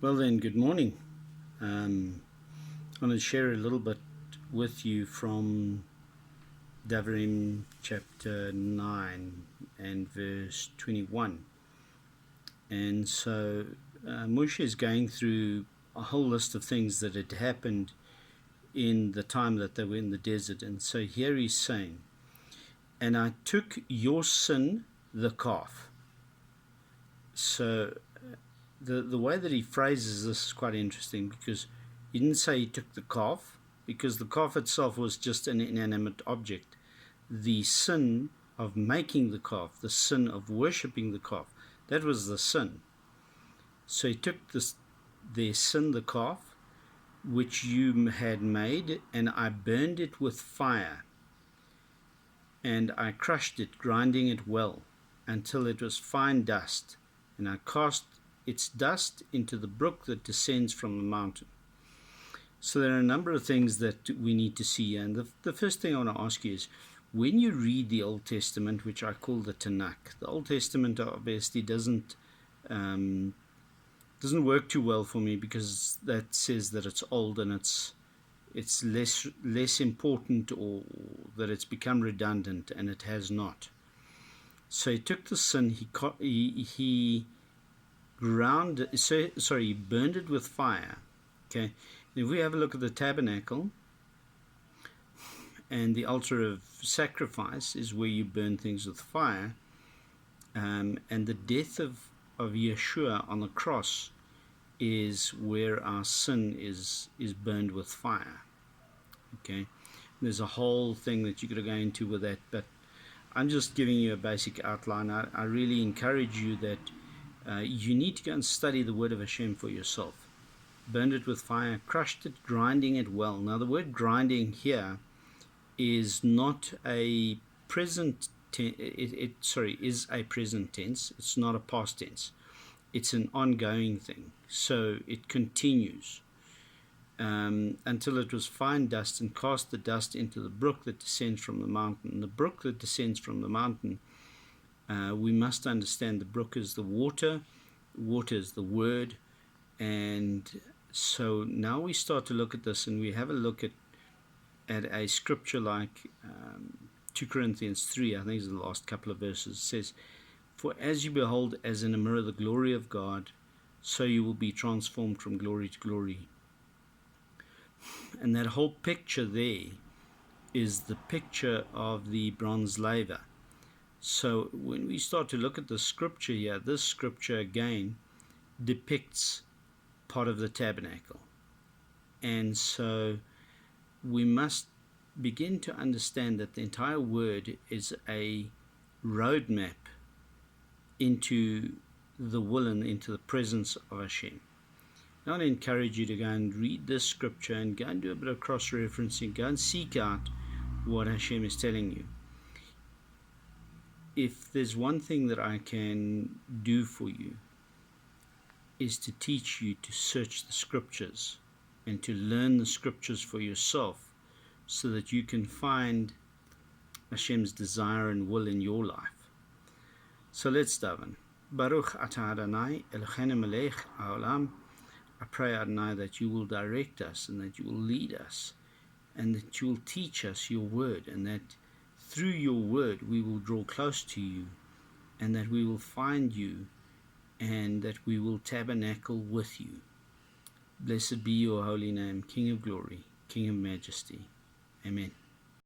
Well then, good morning. I want to share a little bit with you from Devarim chapter 9 and verse 21. And so Moshe is going through a whole list of things that had happened in the time that they were in the desert. And so here he's saying, "And I took your sin, the calf." So the way that he phrases this is quite interesting, because he didn't say he took the calf, because the calf itself was just an inanimate object. The sin of making the calf, the sin of worshipping the calf, that was the sin. So he took their sin, the calf, which you had made, and I burned it with fire, and I crushed it, grinding it well, until it was fine dust, and I cast its dust into the brook that descends from the mountain. So there are a number of things that we need to see. And the first thing I want to ask you is, when you read the Old Testament, which I call the Tanakh, the Old Testament obviously doesn't work too well for me, because that says that it's old and it's less important, or that it's become redundant, and it has not. So he took the sin, he burned it with fire. Okay, if we have a look at the tabernacle, and the altar of sacrifice is where you burn things with fire, and the death of Yeshua on the cross is where our sin is burned with fire. Okay, there's a whole thing that you're going to go into with that, but I'm just giving you a basic outline. I really encourage you that you need to go and study the word of Hashem for yourself. Burned it with fire, crushed it, grinding it well. Now the word grinding here is not a present tense. Is a present tense. It's not a past tense. It's an ongoing thing. So it continues until it was fine dust, and cast the dust into the brook that descends from the mountain. The brook that descends from the mountain, we must understand the brook is the water is the word. And so now we start to look at this, and we have a look at a scripture like 2 Corinthians 3, I think is the last couple of verses. It says, "For as you behold as in a mirror the glory of God, so you will be transformed from glory to glory." And that whole picture there is the picture of the bronze laver. So when we start to look at the scripture here, this scripture again depicts part of the tabernacle. And so we must begin to understand that the entire word is a roadmap into the will and into the presence of Hashem. I want to encourage you to go and read this scripture and go and do a bit of cross-referencing. Go and seek out what Hashem is telling you. If there's one thing that I can do for you, is to teach you to search the scriptures and to learn the scriptures for yourself, so that you can find Hashem's desire and will in your life. So let's daven. Baruch atah Adonai Eloheinu melech haolam. I pray, Adonai, that you will direct us, and that you will lead us, and that you will teach us your word, and that through your word we will draw close to you, and that we will find you, and that we will tabernacle with you. Blessed be your holy name, King of glory, King of majesty. Amen.